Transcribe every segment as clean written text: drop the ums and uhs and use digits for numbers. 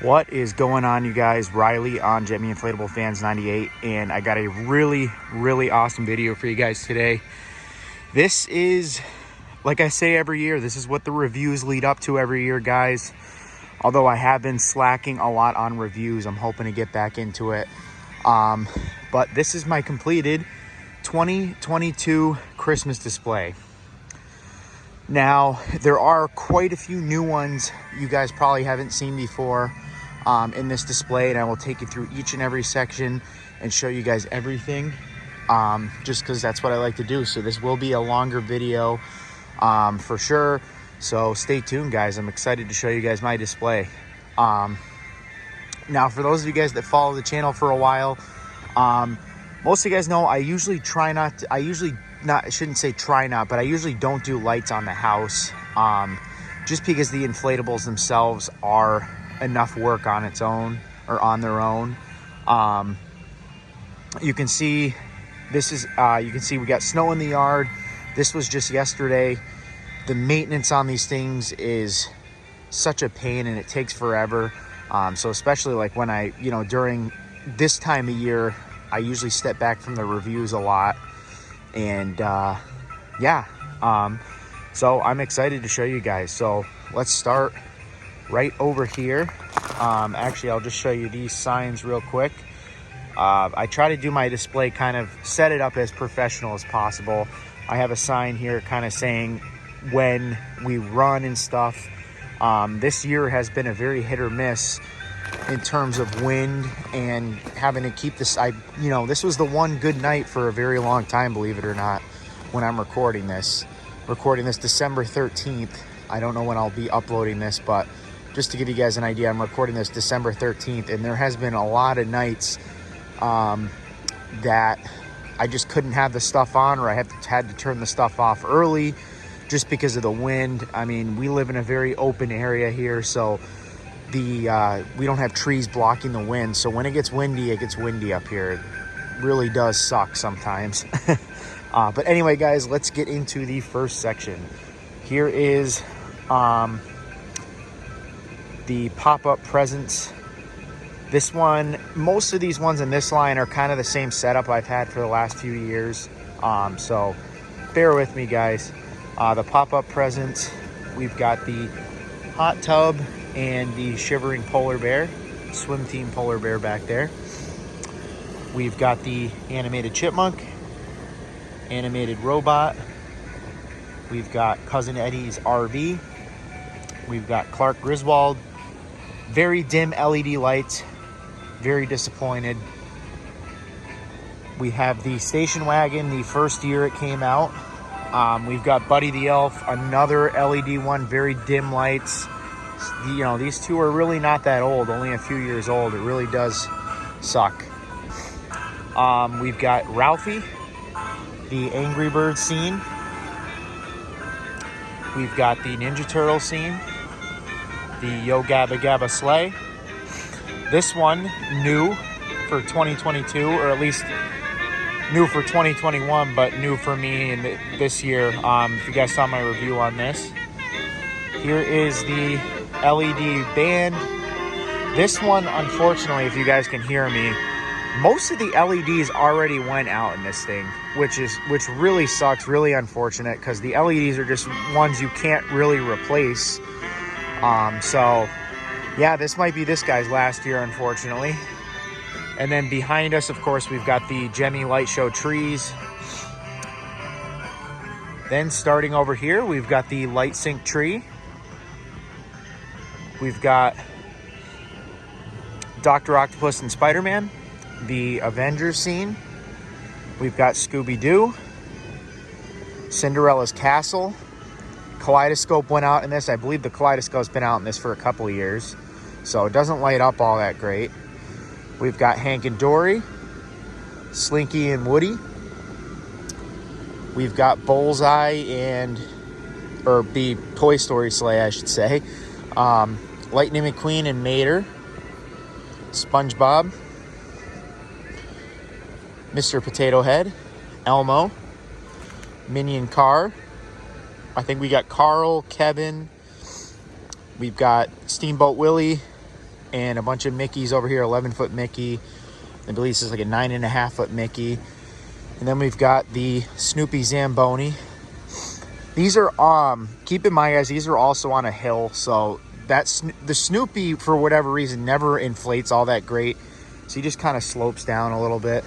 What is going on, you guys? Riley on Gemmy Inflatable Fans 98, and I got a really awesome video for you guys today. This is, like I say every year, this is what the reviews lead up to every year, guys. Although I have been slacking a lot on reviews, I'm hoping to get back into it. But this is my completed 2022 Christmas display. Now, there are quite a few new ones you guys probably haven't seen before in this display, and I will take you through each and every section and show you guys everything, just because that's what I like to do. So this will be a longer video for sure, so stay tuned, guys. I'm excited to show you guys my display. Now, for those of you guys that follow the channel for a while, most of you guys know I usually try not to, I shouldn't say try not, but I usually don't do lights on the house, just because the inflatables themselves are enough work on its own, or on their own. You can see this is, you can see we got snow in the yard. This was just yesterday. The maintenance on these things is such a pain, and it takes forever. So especially like when I, during this time of year, I usually step back from the reviews a lot. And so I'm excited to show you guys. So let's start right over here. Actually, I'll just show you these signs real quick. I try to do my display, kind of set it up as professional as possible. I have a sign here kind of saying when we run and stuff. This year has been a very hit or miss in terms of wind and having to keep this. This was the one good night for a very long time, believe it or not, when I'm recording this December 13th. I don't know when I'll be uploading this, but just to give you guys an idea, I'm recording this December 13th, and there has been a lot of nights that I just couldn't have the stuff on, or I had to turn the stuff off early just because of the wind. I mean, we live in a very open area here, so we don't have trees blocking the wind. So when it gets windy up here. It really does suck sometimes. But anyway, guys, let's get into the first section. Here is the pop-up presents. This one, most of these ones in this line are kind of the same setup I've had for the last few years. So bear with me, guys. The pop-up presents, we've got the hot tub and the shivering polar bear, swim team polar bear back there. We've got the animated chipmunk, animated robot. We've got Cousin Eddie's RV. We've got Clark Griswold. Very dim LED lights. Very disappointed. We have the station wagon, the first year it came out. We've got Buddy the Elf, another LED one, very dim lights. These two are really not that old, only a few years old. It really does suck. We've got Ralphie, the Angry Bird scene. We've got the Ninja Turtle scene, the Yo Gabba Gabba sleigh. This one, new for 2022, or at least new for 2021, but new for me in this year. If you guys saw my review on this. Here is the LED band. This one, unfortunately, if you guys can hear me, most of the LEDs already went out in this thing, which really sucks, really unfortunate, because the LEDs are just ones you can't really replace. So yeah, this might be this guy's last year, unfortunately. And then behind us, of course, we've got the Gemmy light show trees. Then starting over here, we've got the light sync tree. We've got Dr. Octopus and Spider-Man, the Avengers scene. We've got Scooby-Doo, Cinderella's castle. Kaleidoscope went out in this. I believe the kaleidoscope's been out in this for a couple of years, so it doesn't light up all that great. We've got Hank and Dory, Slinky and Woody. We've got Bullseye or the Toy Story sleigh, I should say. Lightning McQueen and Mater. SpongeBob. Mr. Potato Head. Elmo. Minion Car. I think we got Carl, Kevin. We've got Steamboat Willie and a bunch of Mickeys over here. 11-foot Mickey. I believe this is like a 9.5-foot Mickey. And then we've got the Snoopy Zamboni. These are, keep in mind, guys, these are also on a hill. So that's the Snoopy, for whatever reason, never inflates all that great. So he just kind of slopes down a little bit.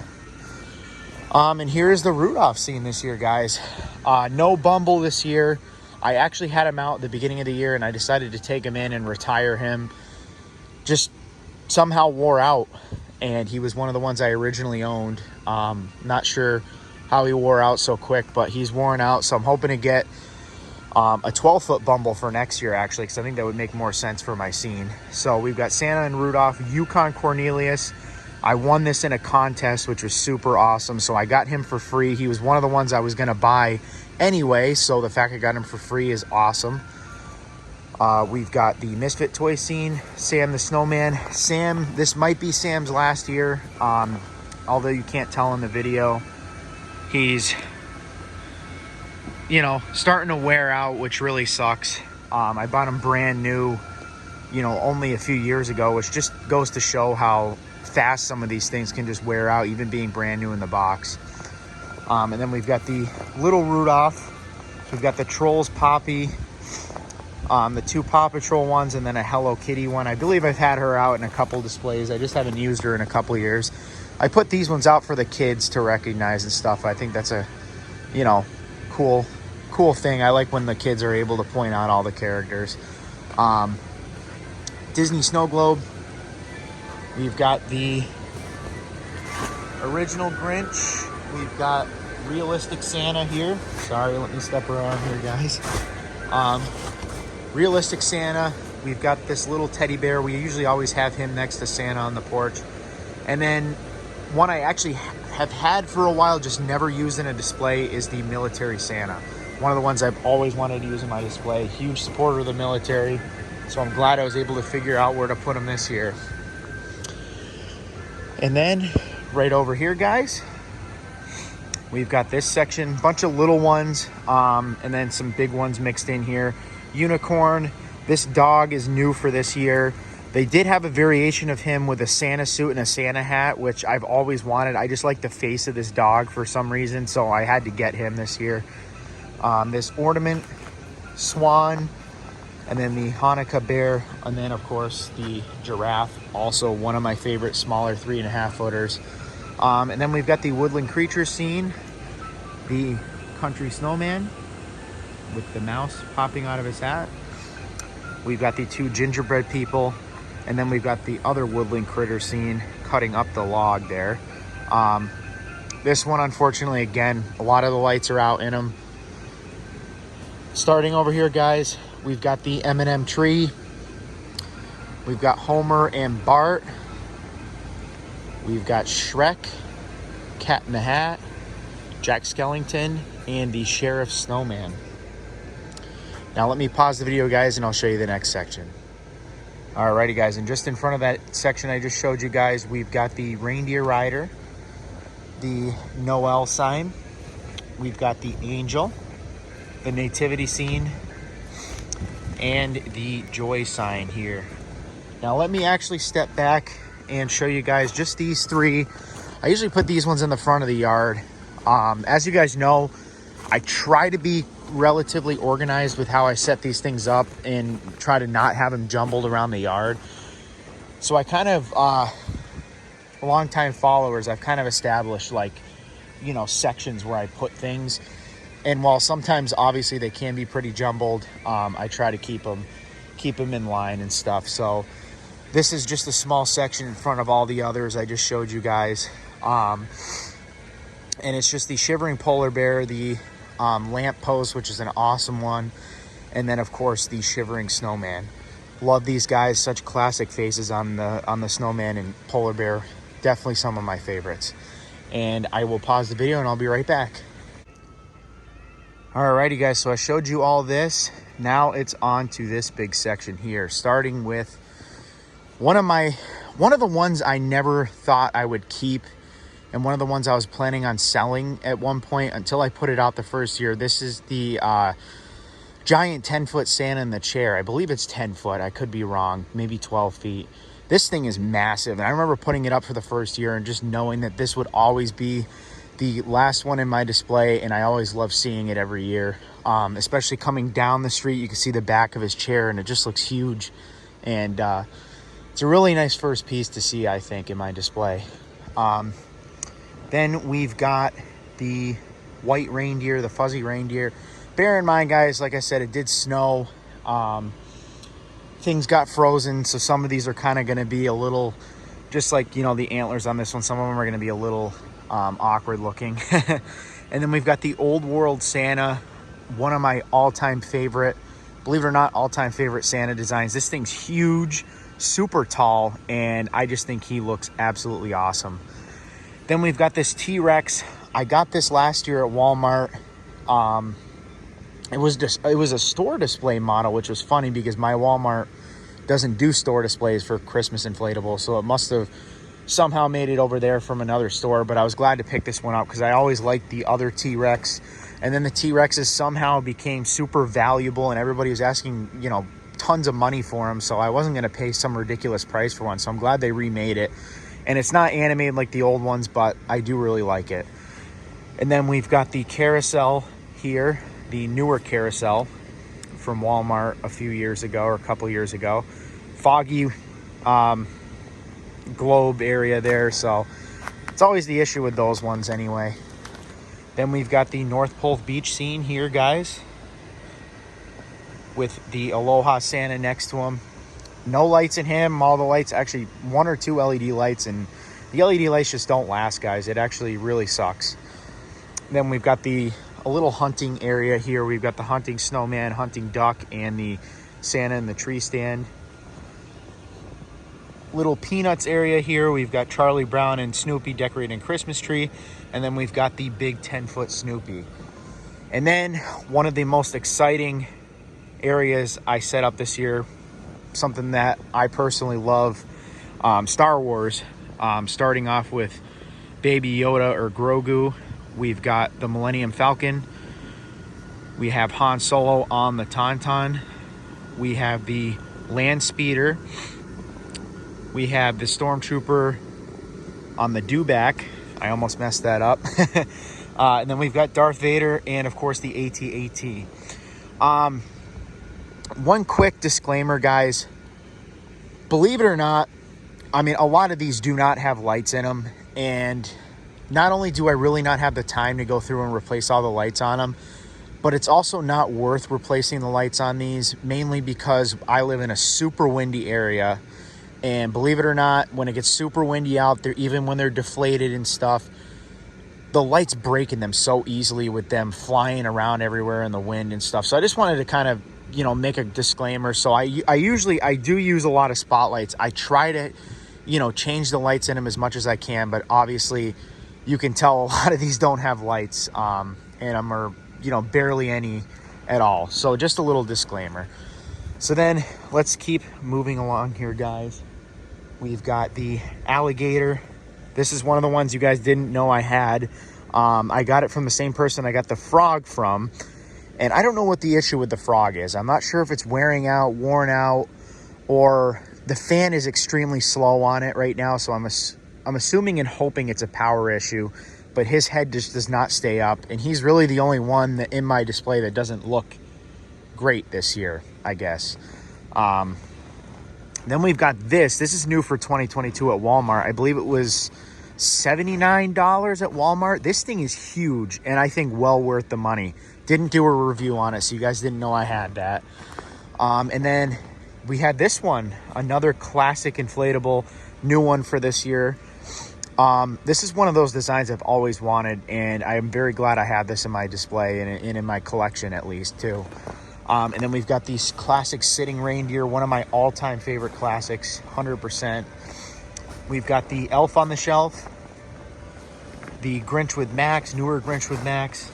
And here's the Rudolph scene this year, guys. No Bumble this year. I actually had him out at the beginning of the year, and I decided to take him in and retire him. Just somehow wore out, and he was one of the ones I originally owned. Not sure how he wore out so quick, but he's worn out. So I'm hoping to get a 12-foot Bumble for next year, actually, because I think that would make more sense for my scene. So we've got Santa and Rudolph, Yukon Cornelius. I won this in a contest, which was super awesome. So I got him for free. He was one of the ones I was going to buy anyway. So the fact I got him for free is awesome. We've got the Misfit toy scene, Sam the Snowman. Sam, this might be Sam's last year. Although you can't tell in the video. He's, you know, starting to wear out, which really sucks. I bought him brand new, you know, only a few years ago, which just goes to show how fast some of these things can just wear out, even being brand new in the box. And then we've got the little Rudolph. We've got the Trolls Poppy, the two Paw Patrol ones, and then a Hello Kitty one. I believe I've had her out in a couple displays. I just haven't used her in a couple years. I put these ones out for the kids to recognize and stuff. I think that's a, you know, cool thing. I like when the kids are able to point out all the characters. Disney Snow Globe. We've got the original Grinch. We've got realistic Santa here. Sorry, let me step around here, guys. Realistic Santa. We've got this little teddy bear. We usually always have him next to Santa on the porch. And then one I actually have had for a while, just never used in a display, is the military Santa. One of the ones I've always wanted to use in my display. Huge supporter of the military. So I'm glad I was able to figure out where to put him this year. And then right over here, guys, we've got this section, bunch of little ones, and then some big ones mixed in here. Unicorn. This dog is new for this year. They did have a variation of him with a Santa suit and a Santa hat, which I've always wanted. I just like the face of this dog for some reason, so I had to get him this year. This ornament, swan, and then the Hanukkah bear, and then of course the giraffe, also one of my favorite smaller 3.5 footers. And then we've got the woodland creature scene, the country snowman with the mouse popping out of his hat. We've got the two gingerbread people, and then we've got the other woodland critter scene cutting up the log there. This one, unfortunately, again, a lot of the lights are out in them. Starting over here, guys, we've got the M&M tree. We've got Homer and Bart. We've got Shrek, Cat in the Hat, Jack Skellington, and the Sheriff Snowman. Now let me pause the video, guys, and I'll show you the next section. Alrighty, guys, and just in front of that section I just showed you guys, we've got the reindeer rider, the Noel sign, we've got the angel, the nativity scene, and the joy sign here. Now let me actually step back and show you guys just these three. I usually put these ones in the front of the yard. As you guys know, I try to be relatively organized with how I set these things up and try to not have them jumbled around the yard. So I kind of, longtime followers, I've kind of established, like, you know, sections where I put things. And while sometimes obviously they can be pretty jumbled, I try to keep them in line and stuff. So this is just a small section in front of all the others I just showed you guys. And it's just the shivering polar bear, the lamp post, which is an awesome one, and then of course the shivering snowman. Love these guys, such classic faces on the snowman and polar bear. Definitely some of my favorites. And I will pause the video and I'll be right back. Alrighty, guys, so I showed you all this. Now it's on to this big section here, starting with one of the ones I never thought I would keep, and one of the ones I was planning on selling at one point until I put it out the first year. This is the giant 10-foot Santa in the chair. I believe it's 10 foot. I could be wrong. Maybe 12 feet. This thing is massive. And I remember putting it up for the first year and just knowing that this would always be the last one in my display, and I always love seeing it every year. Especially coming down the street, you can see the back of his chair and it just looks huge. And it's a really nice first piece to see, I think, in my display. Then we've got the white reindeer, the fuzzy reindeer. Bear in mind, guys, like I said, it did snow. Things got frozen, so some of these are kind of going to be a little, just like, you know, the antlers on this one, some of them are going to be a little awkward looking. And then we've got the Old World Santa, one of my all-time favorite, believe it or not, all-time favorite Santa designs. This thing's huge, super tall, and I just think he looks absolutely awesome. Then we've got this T-Rex. I got this last year at Walmart. It was a store display model, which was funny because my Walmart doesn't do store displays for Christmas Inflatable, so it must have somehow made it over there from another store. But I was glad to pick this one up because I always liked the other T-Rex. And then the T-Rexes somehow became super valuable, and everybody was asking, you know, tons of money for them. So I wasn't going to pay some ridiculous price for one. So I'm glad they remade it. And it's not animated like the old ones, but I do really like it. And then we've got the carousel here, the newer carousel from Walmart a few years ago, or a couple years ago. Foggy globe area there, so it's always the issue with those ones anyway. Then we've got the North Pole beach scene here, guys, with the Aloha Santa next to him. No lights in him. All the lights, actually 1 or 2 LED lights, and the LED lights just don't last, guys. It actually really sucks. Then we've got a little hunting area here. We've got the hunting snowman, hunting duck, and the Santa in the tree stand. Little Peanuts area here. We've got Charlie Brown and Snoopy decorating Christmas tree. And then we've got the big 10-foot Snoopy. And then one of the most exciting areas I set up this year, something that I personally love, Star Wars, starting off with Baby Yoda or Grogu. We've got the Millennium Falcon. We have Han Solo on the Tauntaun. We have the Land Speeder. We have the Stormtrooper on the Dewback. I almost messed that up. And then we've got Darth Vader and, of course, the AT-AT. One quick disclaimer, guys. Believe it or not, I mean, a lot of these do not have lights in them. And not only do I really not have the time to go through and replace all the lights on them, but it's also not worth replacing the lights on these, mainly because I live in a super windy area. And believe it or not, when it gets super windy out there, even when they're deflated and stuff, the lights break in them so easily with them flying around everywhere in the wind and stuff. So I just wanted to kind of, you know, make a disclaimer. So I do use a lot of spotlights. I try to, you know, change the lights in them as much as I can, but obviously you can tell a lot of these don't have lights, and them are, you know, barely any at all. So just a little disclaimer. So then let's keep moving along here, guys. We've got the alligator. This is one of the ones you guys didn't know I had. I got it from the same person I got the frog from. And I don't know what the issue with the frog is. I'm not sure if it's wearing out, worn out, or the fan is extremely slow on it right now. So I'm assuming and hoping it's a power issue. But his head just does not stay up. And he's really the only one that in my display that doesn't look great this year, I guess. Then we've got this. This is new for 2022 at Walmart. I believe it was $79 at Walmart. This thing is huge, and I think well worth the money. Didn't do a review on it, so you guys didn't know I had that. And then we had this one, another classic inflatable, new one for this year. This is one of those designs I've always wanted, and I'm very glad I have this in my display and in my collection at least too. And then we've got these classic sitting reindeer, one of my all-time favorite classics, 100%. We've got the Elf on the Shelf, the Grinch with Max, newer Grinch with Max,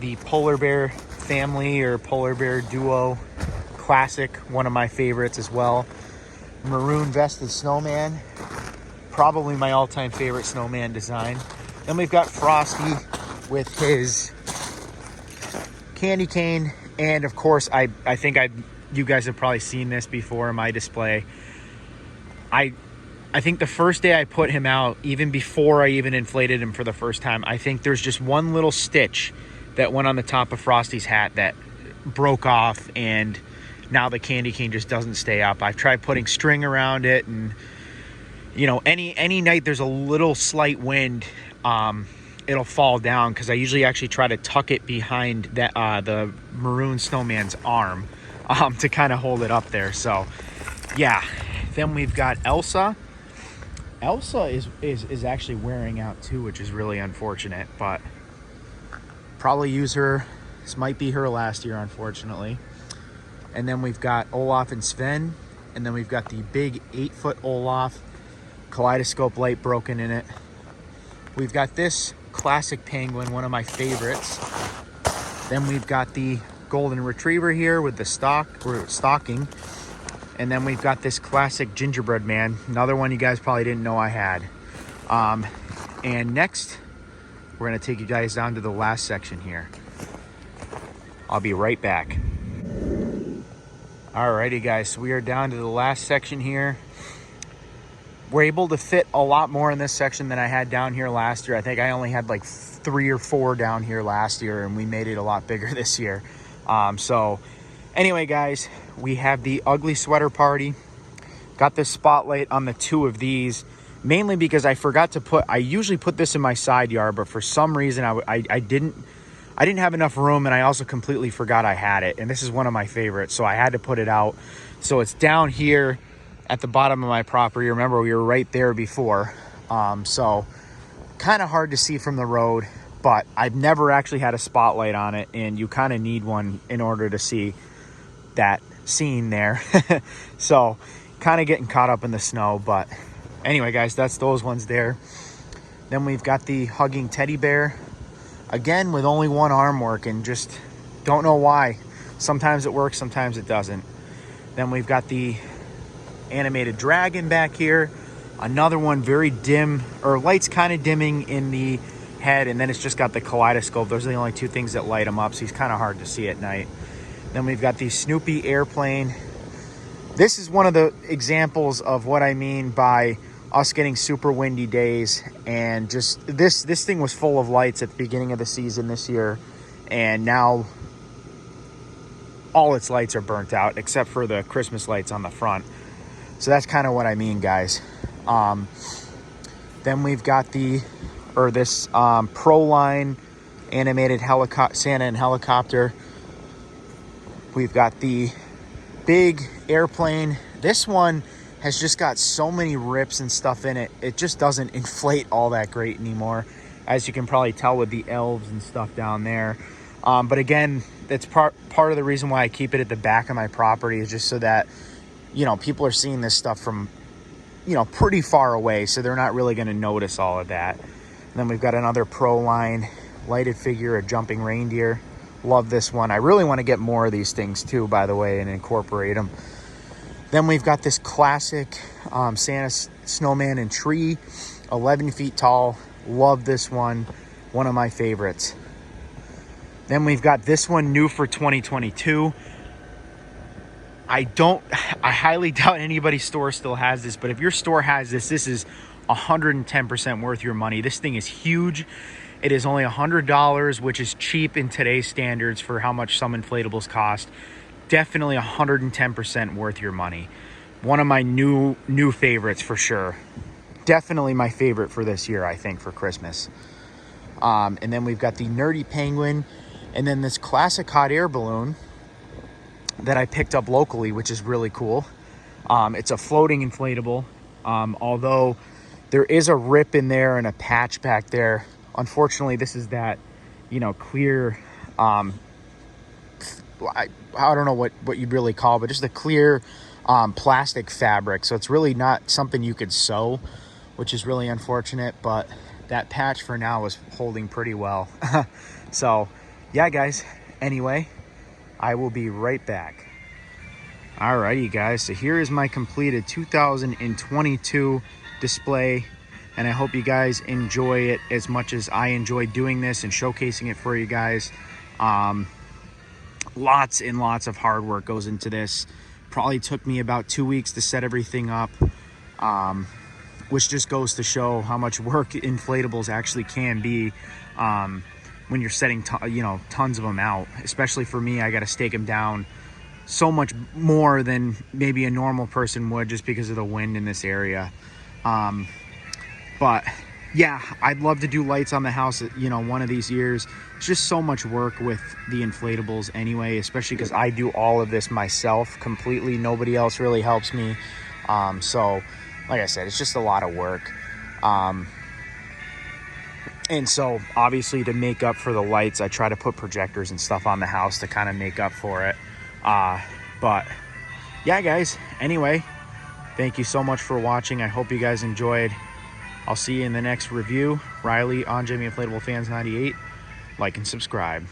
the Polar Bear family or Polar Bear duo, classic, one of my favorites as well. Maroon vested snowman, probably my all-time favorite snowman design. Then we've got Frosty with his candy cane, and of course I think you guys have probably seen this before in my display, I think the first day I put him out, even before I even inflated him for the first time, I think there's just one little stitch that went on the top of Frosty's hat that broke off, and now the candy cane just doesn't stay up. I've tried putting string around it, and you know, any night there's a little slight wind, it'll fall down, because I usually actually try to tuck it behind that the maroon snowman's arm to kind of hold it up there. So yeah. Then we've got Elsa. Elsa is actually wearing out too, which is really unfortunate, but probably use her. This might be her last year, unfortunately. And then we've got Olaf and Sven, and then we've got the big 8-foot Olaf, kaleidoscope light broken in it. We've got this classic penguin, one of my favorites. Then we've got the golden retriever here with the stocking. And then we've got this classic gingerbread man, another one you guys probably didn't know I had. And next, we're gonna take you guys down to the last section here. I'll be right back. Alrighty guys, so we are down to the last section here. We're able to fit a lot more in this section than I had down here last year. I think I only had like 3 or 4 down here last year, and we made it a lot bigger this year. So anyway guys, we have the ugly sweater party. Got this spotlight on the 2 of these, mainly because I forgot to put, I usually put this in my side yard, but for some reason I didn't have enough room, and I also completely forgot I had it. And this is one of my favorites, so I had to put it out. So it's down here at the bottom of my property. Remember, we were right there before. So kind of hard to see from the road, but I've never actually had a spotlight on it, and you kind of need one in order to see that scene there. So kind of getting caught up in the snow, but anyway guys, that's those ones there. Then we've got the hugging teddy bear, again with only one arm working. Just don't know why. Sometimes it works, sometimes it doesn't. Then we've got the animated dragon back here, another one very dim, or lights kind of dimming in the head, and then it's just got the kaleidoscope. Those are the only 2 things that light him up, so he's kind of hard to see at night. Then we've got the Snoopy airplane. This is one of the examples of what I mean by us getting super windy days, and just this thing was full of lights at the beginning of the season this year, and now all its lights are burnt out except for the Christmas lights on the front. So that's kind of what I mean, guys. Then we've got this Proline animated Santa and helicopter. We've got the big airplane. This one has just got so many rips and stuff in it. It just doesn't inflate all that great anymore, as you can probably tell with the elves and stuff down there. But again, that's part of the reason why I keep it at the back of my property, is just so that, you know, people are seeing this stuff from, you know, pretty far away, so they're not really going to notice all of that. And then we've got another Proline lighted figure, a jumping reindeer. Love this one. I really want to get more of these things too, by the way, and incorporate them. Then we've got this classic Santa snowman and tree, 11 feet tall. Love this one. One of my favorites. Then we've got this one new for 2022. I highly doubt anybody's store still has this, but if your store has this, this is 110% worth your money. This thing is huge. It is only $100, which is cheap in today's standards for how much some inflatables cost. Definitely 110% worth your money. One of my new favorites for sure. Definitely my favorite for this year, I think, for Christmas. And then we've got the nerdy penguin, and then this classic hot air balloon that I picked up locally, which is really cool. It's a floating inflatable, although there is a rip in there and a patch back there. Unfortunately, this is that, you know, clear, I don't know what you'd really call, but just a clear plastic fabric. So it's really not something you could sew, which is really unfortunate, but that patch for now is holding pretty well. So yeah, guys, anyway, I will be right back. Alrighty, guys, so here is my completed 2022 display, and I hope you guys enjoy it as much as I enjoy doing this and showcasing it for you guys. Lots and lots of hard work goes into this. Probably took me about 2 weeks to set everything up. which just goes to show how much work inflatables actually can be when you're setting tons of them out. Especially for me, I got to stake them down so much more than maybe a normal person would, just because of the wind in this area. But yeah, I'd love to do lights on the house, one of these years. It's just so much work with the inflatables anyway, especially because I do all of this myself completely. Nobody else really helps me. So like I said, it's just a lot of work. And so obviously, to make up for the lights, I try to put projectors and stuff on the house to kind of make up for it. But yeah, guys, anyway, thank you so much for watching. I hope you guys enjoyed. I'll see you in the next review. Riley on Gemmy Inflatable Fans 98. Like and subscribe.